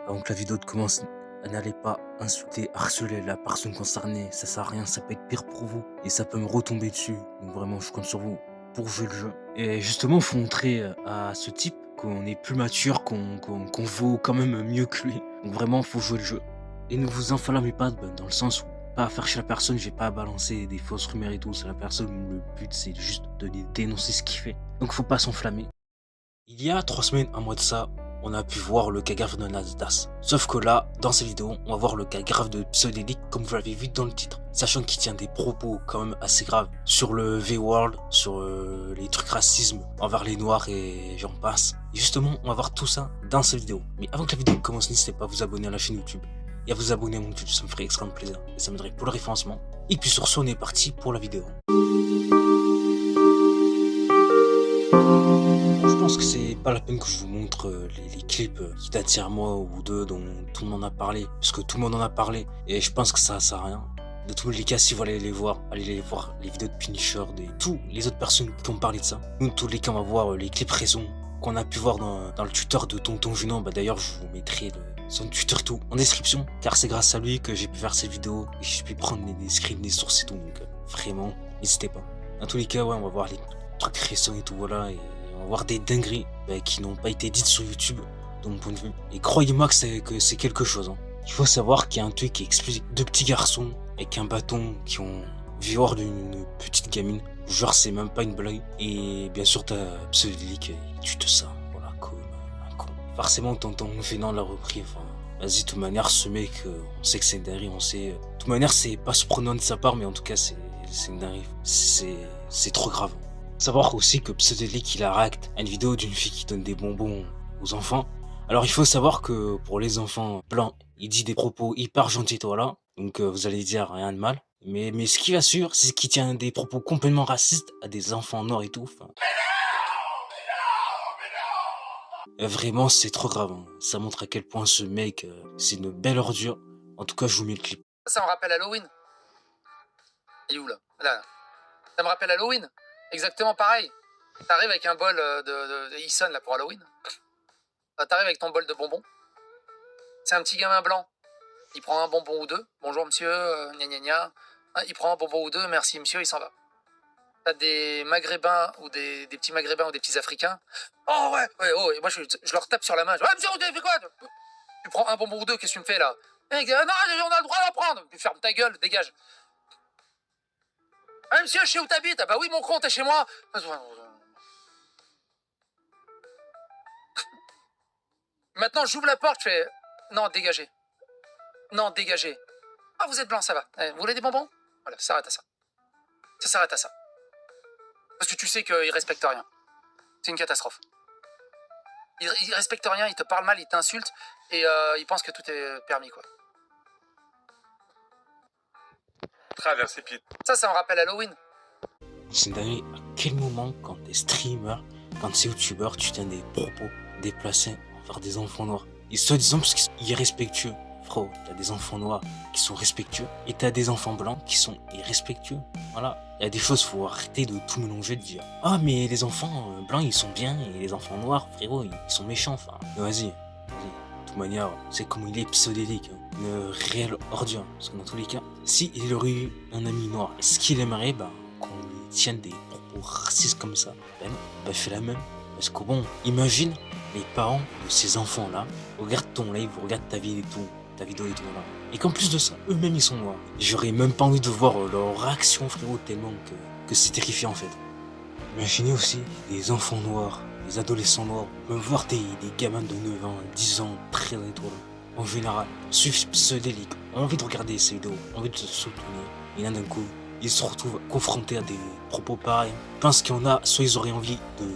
Avant que la vidéo commence, n'allez pas insulter, harceler la personne concernée. Ça sert à rien, ça peut être pire pour vous. Et ça peut me retomber dessus. Donc vraiment, je compte sur vous pour jouer le jeu. Et justement, il faut montrer à ce type qu'on est plus mature, qu'on vaut quand même mieux que lui. Donc vraiment, il faut jouer le jeu. Et ne vous enflammez pas dans le sens où pas à faire chez la personne, j'ai pas à balancer des fausses rumeurs et tout. C'est la personne, le but c'est juste de dénoncer ce qu'il fait. Donc faut pas s'enflammer. Il y a 3 semaines, un mois de ça, on a pu voir le cas grave de Nasdas. Sauf que là, dans cette vidéo, on va voir le cas grave de Pseudelic, comme vous l'avez vu dans le titre. Sachant qu'il tient des propos quand même assez graves sur le V-World, sur les trucs racisme envers les noirs et j'en passe. Et justement, on va voir tout ça dans cette vidéo. Mais avant que la vidéo commence, n'hésitez pas à vous abonner à la chaîne YouTube et à vous abonner à mon YouTube, ça me ferait extrêmement plaisir. Et ça m'aiderait pour le référencement. Et puis sur ce, on est parti pour la vidéo. Je pense que c'est pas la peine que je vous montre les clips qui datent d'il y a un mois ou deux dont tout le monde en a parlé. Parce que tout le monde en a parlé et je pense que ça sert à rien. De tous les cas, si vous allez les voir, allez voir les vidéos de Punisher, de tous les autres personnes qui ont parlé de ça. Nous, de tous les cas, on va voir les clips raison qu'on a pu voir dans le Twitter de Tonton Junant. Bah, d'ailleurs, je vous mettrai son Twitter tout en description. Car c'est grâce à lui que j'ai pu faire ces vidéos et que j'ai pu prendre des screens, des sources et tout. Donc vraiment, n'hésitez pas. Dans tous les cas, ouais, on va voir les trucs récents et tout, voilà. Et on va voir des dingueries qui n'ont pas été dites sur YouTube, de mon point de vue. Et croyez-moi que c'est quelque chose. Hein. Il faut savoir qu'il y a un truc qui explose. Deux petits garçons avec un bâton qui ont violé d'une petite gamine. Genre, c'est même pas une blague. Et bien sûr, t'as Pseudelic, tu te sens, voilà, comme un con. Forcément, tonton Vénan l'a repris. Enfin, vas-y, de toute manière, ce mec, on sait que c'est une dinguerie, on sait. De toute manière, c'est pas surprenant de sa part, mais en tout cas, c'est une dinguerie. C'est trop grave. Savoir aussi que Pseudelic il a réacté à une vidéo d'une fille qui donne des bonbons aux enfants. Alors il faut savoir que pour les enfants blancs, il dit des propos hyper gentils, voilà. Donc vous allez dire rien de mal. Mais ce qui va sûr, c'est qu'il tient des propos complètement racistes à des enfants noirs et tout. Enfin, vraiment c'est trop grave. Hein. Ça montre à quel point ce mec, c'est une belle ordure. En tout cas, je vous mets le clip. Ça me rappelle Halloween. Il est où là? Là. Ça me rappelle Halloween. Exactement pareil. T'arrives avec un bol de Easson là pour Halloween. T'arrives avec ton bol de bonbons. C'est un petit gamin blanc. Il prend un bonbon ou deux. Bonjour monsieur, gna gna gna. Il prend un bonbon ou deux, merci monsieur, il s'en va. T'as des maghrébins ou des petits maghrébins ou des petits africains. Oh ouais, oh, et moi je leur tape sur la main. Je dis, ah, monsieur, tu fais quoi? Tu prends un bonbon ou deux, qu'est-ce que tu me fais là? Non, on a le droit d'en prendre. Ferme ta gueule, dégage. Ah, monsieur, je sais où t'habites. Ah bah oui, mon con, t'es chez moi. Maintenant, j'ouvre la porte, je fais... Non, dégagez. Non, dégagez. Ah, vous êtes blanc, ça va. Vous voulez des bonbons? Voilà, ça s'arrête à ça. Ça s'arrête à ça. Parce que tu sais qu'ils respectent rien. C'est une catastrophe. Ils respectent rien, ils te parlent mal, ils t'insultent, et ils pensent que tout est permis, quoi. Traverser pied. Ça me rappelle Halloween. C'est dingue à quel moment, quand t'es streamer, quand t'es youtubeur, tu tiens des propos déplacés envers des enfants noirs. Et soi-disant parce qu'ils sont irrespectueux. Frérot, t'as des enfants noirs qui sont respectueux et t'as des enfants blancs qui sont irrespectueux. Voilà. Il y a des choses, faut arrêter de tout mélanger, de dire ah mais les enfants blancs ils sont bien et les enfants noirs, frérot, ils sont méchants. Enfin, vas-y. De toute manière, c'est comme il est Pseudelic, hein. Une réelle ordure. Parce que dans tous les cas, si il aurait eu un ami noir, est-ce qu'il aimerait qu'on lui tienne des propos racistes comme ça? Ben non, ben fais la même. Parce que bon, imagine les parents de ces enfants-là regardent ton live, regardent ta vidéo et tout, là. Et qu'en plus de ça, eux-mêmes ils sont noirs. J'aurais même pas envie de voir leur réaction, frérot, tellement que c'est terrifiant en fait. Imaginez aussi des enfants noirs, des adolescents noirs, même voir des gamins de 9 ans, 10 ans, 13 ans et tout là. En général, suivent Pseudelic, ont envie de regarder ces vidéos, ont envie de se soutenir. Et là d'un coup, ils se retrouvent confrontés à des propos pareils. Je pense qu'il y en a, soit ils auraient envie de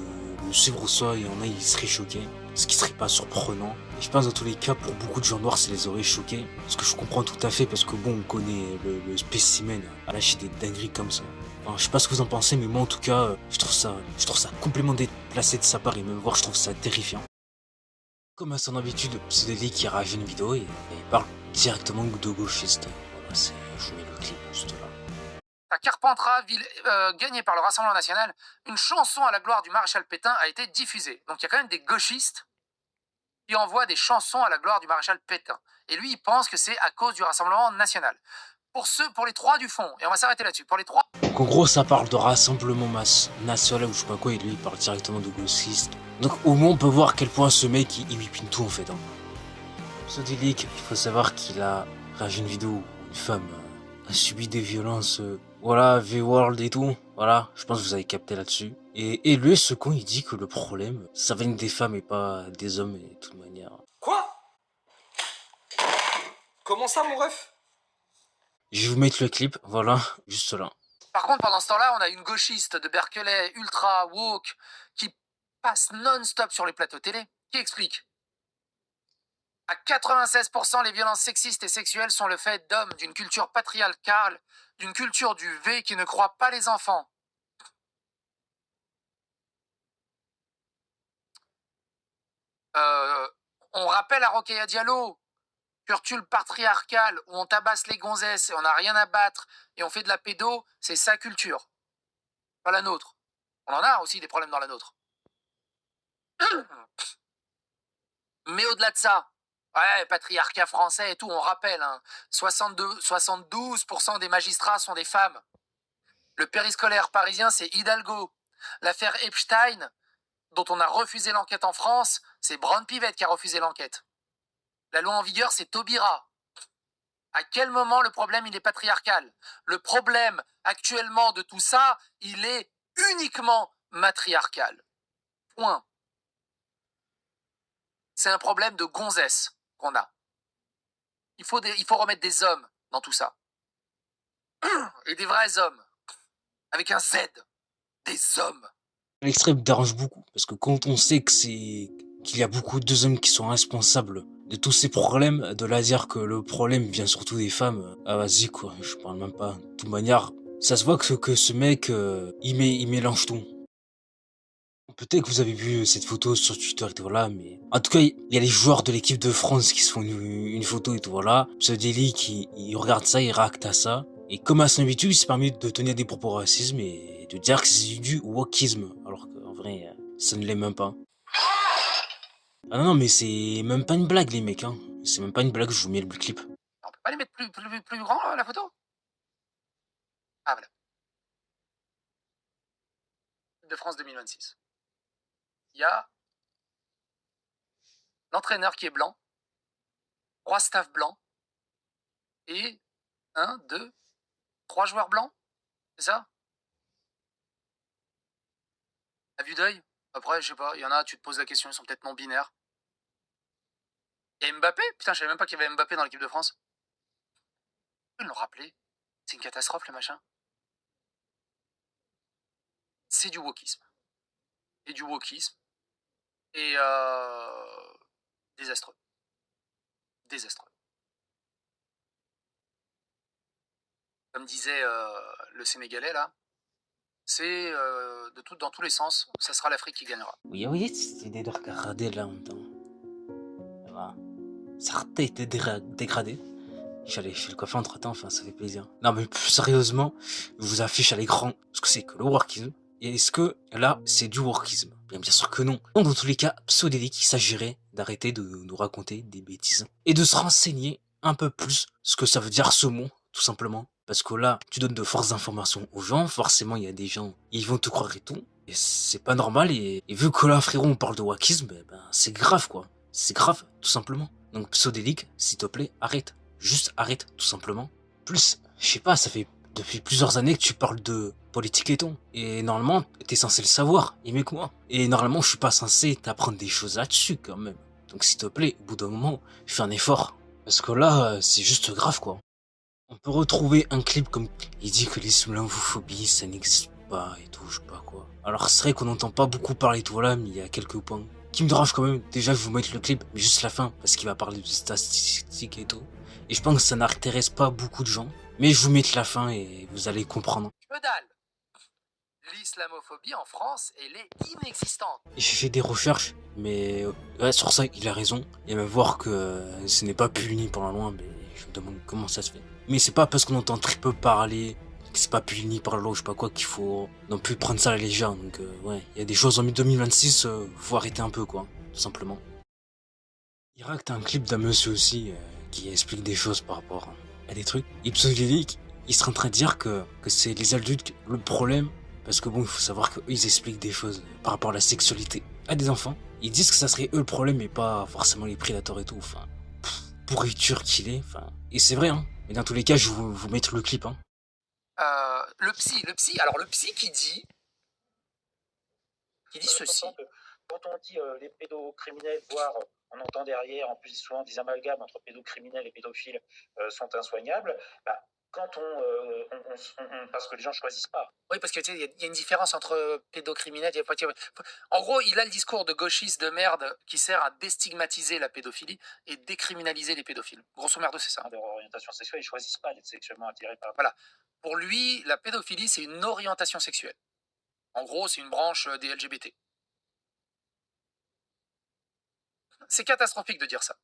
le suivre, soit il y en a, ils seraient choqués. Ce qui serait pas surprenant. Et je pense dans tous les cas, pour beaucoup de gens noirs, ça les aurait choqués. Parce que je comprends tout à fait, parce que bon, on connaît le spécimen à lâcher des dingueries comme ça. Enfin, je sais pas ce que vous en pensez, mais moi en tout cas, je trouve ça complètement déplacé de sa part, et même voir, je trouve ça terrifiant. Comme à son habitude, Pseudelic qui réagit une vidéo et il parle directement de gauchiste. Voilà, je vous mets le clip juste là. À Carpentras, ville gagnée par le Rassemblement National, une chanson à la gloire du maréchal Pétain a été diffusée. Donc il y a quand même des gauchistes Puis envoie des chansons à la gloire du maréchal Pétain. Et lui, il pense que c'est à cause du Rassemblement national. Pour les trois du fond, et on va s'arrêter là-dessus, pour les trois... Donc en gros, ça parle de rassemblement national ou je sais pas quoi, et lui il parle directement de gauchiste. Donc au moins on peut voir à quel point ce mec il whippine tout en fait. Hein. Sodilic, il faut savoir qu'il a réagi à une vidéo où une femme a subi des violences, voilà, V-World et tout. Voilà, je pense que vous avez capté là-dessus. Et lui, ce con, il dit que le problème, ça vient des femmes et pas des hommes, et de toute manière. Quoi? Comment ça, mon ref? Je vais vous mettre le clip, voilà, juste là. Par contre, pendant ce temps-là, on a une gauchiste de Berkeley, ultra woke, qui passe non-stop sur les plateaux télé, qui explique. À 96%, les violences sexistes et sexuelles sont le fait d'hommes d'une culture patriarcale, d'une culture du V qui ne croit pas les enfants. On rappelle à Rokhaya Diallo, curtule patriarcale où on tabasse les gonzesses et on n'a rien à battre et on fait de la pédo, c'est sa culture, pas la nôtre. On en a aussi des problèmes dans la nôtre. Mais au-delà de ça, ouais, patriarcat français et tout, on rappelle, hein, 72% des magistrats sont des femmes. Le périscolaire parisien, c'est Hidalgo. L'affaire Epstein, dont on a refusé l'enquête en France, c'est Braun-Pivet qui a refusé l'enquête. La loi en vigueur, c'est Taubira. À quel moment le problème, il est patriarcal? Le problème, actuellement, de tout ça, il est uniquement matriarcal. Point. C'est un problème de gonzesse qu'on a. Il faut remettre des hommes dans tout ça. Et des vrais hommes. Avec un Z. Des hommes. L'extrait me dérange beaucoup, parce que quand on sait que qu'il y a beaucoup de hommes qui sont responsables de tous ces problèmes, de là dire que le problème vient surtout des femmes, ah vas-y quoi, je parle même pas. De toute manière, ça se voit que ce mec, il mélange tout. Peut-être que vous avez vu cette photo sur Twitter et tout voilà, mais en tout cas, il y a les joueurs de l'équipe de France qui se font une photo et tout voilà. Ce délit il regarde ça, il réacte à ça. Et comme à son habitude, il s'est permis de tenir des propos racistes et de dire que c'est du wokisme, alors qu'en vrai, ça ne l'est même pas. Ah non, mais c'est même pas une blague, les mecs, hein. C'est même pas une blague, je vous mets le clip. On peut pas les mettre plus grand, la photo? Ah, voilà. De France 2026. Il y a l'entraîneur qui est blanc, 3 staffs blancs, et 1, 2, 3 joueurs blancs, c'est ça? À vue d'œil? Après, je sais pas, il y en a, tu te poses la question, ils sont peut-être non-binaires. Il y a Mbappé? Putain, je savais même pas qu'il y avait Mbappé dans l'équipe de France. Ils l'ont rappelé. C'est une catastrophe, le machin. C'est du wokisme. Et du wokisme. Et désastreux. Désastreux. Comme disait le Sénégalais, là, c'est dans tous les sens, ça sera l'Afrique qui gagnera. Oui, oui, c'est des dégradés là en même temps. Voilà. Certains étaient dégradés. J'allais chez le coiffeur entre temps, enfin ça fait plaisir. Non mais plus sérieusement, je vous affiche à l'écran ce que c'est que le workisme. Et est-ce que là c'est du workisme? Bien sûr que non. Donc, dans tous les cas, Psodélique, il s'agirait d'arrêter de nous raconter des bêtises et de se renseigner un peu plus ce que ça veut dire ce mot, tout simplement. Parce que là, tu donnes de fausses informations aux gens, forcément il y a des gens, ils vont te croire et tout. Et c'est pas normal, et vu que là frérot on parle de wakisme, ben c'est grave quoi. C'est grave, tout simplement. Donc Psodélique, s'il te plaît, arrête. Juste arrête, tout simplement. Plus, je sais pas, ça fait depuis plusieurs années que tu parles de politique et tout. Et normalement, t'es censé le savoir, et mieux que moi. Et normalement, je suis pas censé t'apprendre des choses là-dessus quand même. Donc s'il te plaît, au bout d'un moment, fais un effort. Parce que là, c'est juste grave quoi. On peut retrouver un clip comme il dit que l'islamophobie ça n'existe pas et tout, je sais pas quoi. Alors c'est vrai qu'on n'entend pas beaucoup parler tout là, mais il y a quelques points qui me dérangent quand même. Déjà, je vais vous mettre le clip, mais juste la fin, parce qu'il va parler de statistiques et tout. Et je pense que ça n'intéresse pas beaucoup de gens. Mais je vous mets la fin et vous allez comprendre. Que dalle! L'islamophobie en France, elle est inexistante. J'ai fait des recherches, mais ouais, sur ça, il a raison. Et même voir que ce n'est pas puni pour la loi, mais je me demande comment ça se fait. Mais c'est pas parce qu'on entend très peu parler, que c'est pas puni par la loi, je sais pas quoi, qu'il faut non plus prendre ça à la légère. Donc ouais, il y a des choses en 2026, faut arrêter un peu quoi, tout simplement. Irak, t'as un clip d'un monsieur aussi qui explique des choses par rapport à des trucs. Et Pseudolyric, il serait en train de dire que c'est les adultes le problème. Parce que bon, il faut savoir qu'eux, ils expliquent des choses par rapport à la sexualité à des enfants. Ils disent que ça serait eux le problème et pas forcément les prédateurs et tout. Enfin, pourriture qu'il est. Enfin, et c'est vrai, hein. Mais dans tous les cas, je vais vous mettre le clip, hein. Le psy qui dit ceci. Quand on dit les pédocriminels, voire on entend derrière, en plus souvent des amalgames entre pédocriminels et pédophiles sont insoignables, quand parce que les gens choisissent pas. Oui, parce que tu sais, il y a une différence entre pédocriminel et... En gros, il a le discours de gauchiste de merde qui sert à déstigmatiser la pédophilie et décriminaliser les pédophiles. Grosso merdo, c'est ça. Leur orientation sexuelle, ils choisissent pas d'être sexuellement attirés par... Voilà. Pour lui, la pédophilie, c'est une orientation sexuelle. En gros, c'est une branche des LGBT. C'est catastrophique de dire ça.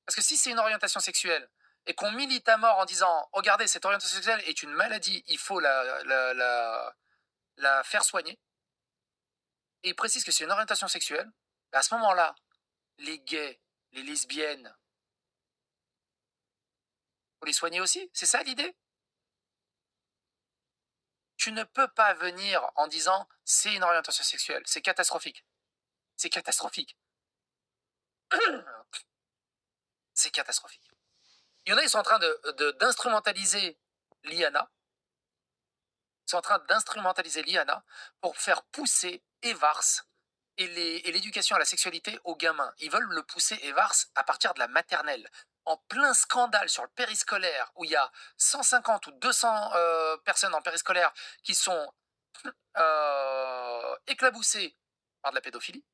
Parce que si c'est une orientation sexuelle et qu'on milite à mort en disant « Regardez, cette orientation sexuelle est une maladie, il faut la faire soigner », et il précise que c'est une orientation sexuelle, à ce moment-là, les gays, les lesbiennes, faut les soigner aussi. C'est ça l'idée? Tu ne peux pas venir en disant « C'est une orientation sexuelle », c'est catastrophique. C'est catastrophique. C'est catastrophique. Il y en a, ils sont en train d'instrumentaliser l'IANA. Ils sont en train d'instrumentaliser l'IANA pour faire pousser EVARS et l'éducation à la sexualité aux gamins. Ils veulent le pousser EVARS à partir de la maternelle. En plein scandale sur le périscolaire, où il y a 150 ou 200 personnes en périscolaire qui sont éclaboussées par de la pédophilie.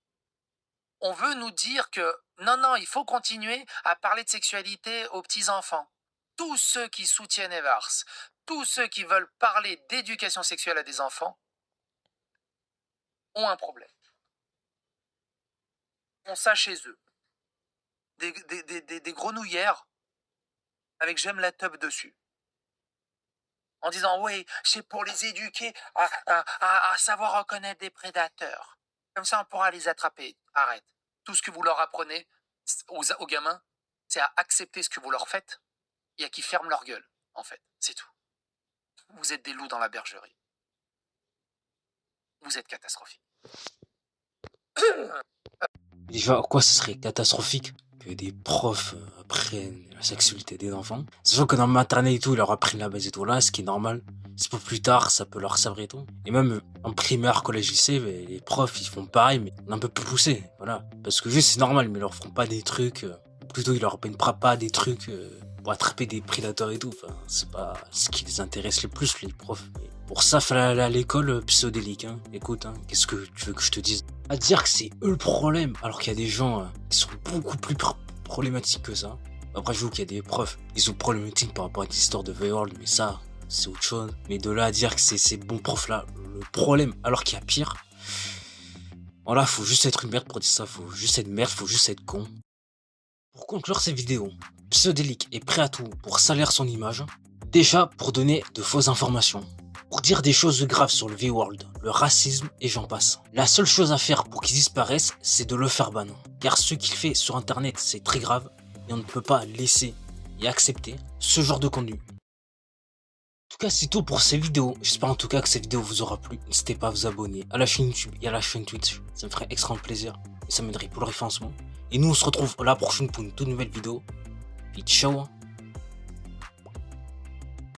On veut nous dire que non, il faut continuer à parler de sexualité aux petits-enfants. Tous ceux qui soutiennent EVARS, tous ceux qui veulent parler d'éducation sexuelle à des enfants, ont un problème. On ça chez eux. Des grenouillères avec j'aime la teub dessus. En disant, oui, c'est pour les éduquer à savoir reconnaître des prédateurs. Comme ça, on pourra les attraper. Arrête. Tout ce que vous leur apprenez aux gamins, c'est à accepter ce que vous leur faites et à qu'ils ferment leur gueule, en fait. C'est tout. Vous êtes des loups dans la bergerie. Vous êtes catastrophique. Déjà, quoi, ce serait catastrophique que des profs apprennent la sexualité des enfants. Sachant que dans le maternel et tout, ils leur apprennent la base et tout là, ce qui est normal. C'est pour plus tard, ça peut leur servir et tout. Et même en primaire, collège, lycée, les profs, ils font pareil, mais un peu plus poussé. Voilà. Parce que juste, c'est normal, mais ils leur feront pas des trucs... plutôt, ils leur apprennent pas des trucs pour attraper des prédateurs et tout. Enfin, c'est pas ce qui les intéresse le plus, les profs. Mais pour ça, faut aller à l'école Pseudolyric, hein. Écoute, hein, qu'est-ce que tu veux que je te dise? À dire que c'est eux le problème, alors qu'il y a des gens qui sont beaucoup plus problématiques que ça. Après, je vois qu'il y a des profs, ils sont problématiques par rapport à l'histoire de The World, mais ça, c'est autre chose. Mais de là à dire que c'est ces bons profs-là le problème, alors qu'il y a pire. Voilà, faut juste être une merde pour dire ça, faut juste être merde, faut juste être con. Pour conclure ces vidéos, Pseudolyric est prêt à tout pour salir son image. Déjà, pour donner de fausses informations. Pour dire des choses graves sur le V-World, le racisme et j'en passe. La seule chose à faire pour qu'ils disparaissent, c'est de le faire ban. Car ce qu'il fait sur internet, c'est très grave et on ne peut pas laisser et accepter ce genre de contenu. En tout cas, c'est tout pour ces vidéos. J'espère en tout cas que cette vidéo vous aura plu. N'hésitez pas à vous abonner à la chaîne YouTube et à la chaîne Twitch. Ça me ferait extrêmement plaisir et ça m'aiderait pour le référencement. Et nous, on se retrouve la prochaine pour une toute nouvelle vidéo. Et ciao.